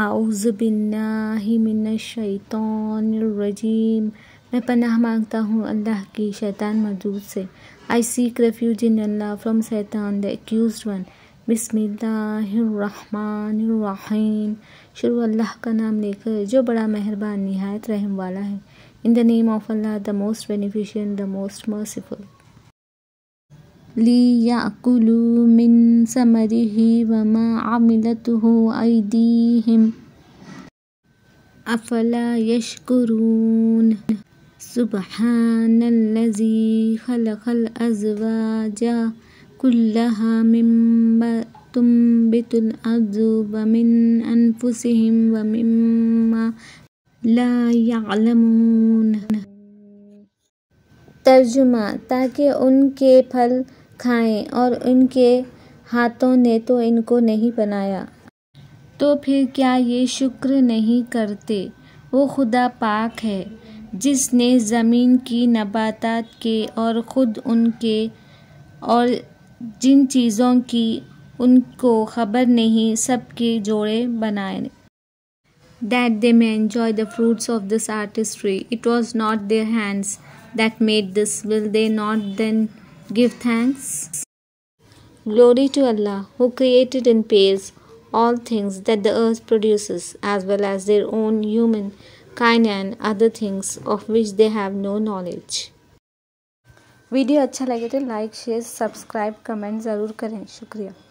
اعوذ باللہ من الشیطان الرجیم، میں پناہ مانگتا ہوں اللہ کی شیطان مردود سے۔ I seek refuge in Allah from Satan the accused one۔ بسم اللہ الرحمن الرحیم، شروع اللہ کا نام لے کر جو بڑا مہربان نہایت رحم والا ہے۔ In the name of Allah, the most beneficent, the most merciful۔ لِيَأْكُلُوا مِن ثَمَرِهِ وَمَا عَمِلَتْهُ أَيْدِيهِمْ أَفَلَا يَشْكُرُونَ سُبْحَانَ الَّذِي خَلَقَ الْأَزْوَاجَ كُلَّهَا مِمَّا تُنبِتُ الْأَرْضُ وَمِنْ أَنفُسِهِمْ وَمِمَّا لَا يَعْلَمُونَ۔ ترجمہ: تاکہ ان کے پھل کھائیں اور ان کے ہاتھوں نے تو ان کو نہیں بنایا، تو پھر کیا یہ شکر نہیں کرتے؟ وہ خدا پاک ہے جس نے زمین کی نباتات کے اور خود ان کے اور جن چیزوں کی ان کو خبر نہیں سب کے جوڑے بنائے۔ That they may enjoy the fruits of this artistry. It was not their hands that made this. Will they not then give thanks? Glory to Allah, who created in pairs all things that the earth produces, as well as their own human kind and other things of which they have no knowledge۔ Video اچھا لگے تو like, share, subscribe, comment ضرور کریں۔ شکریہ۔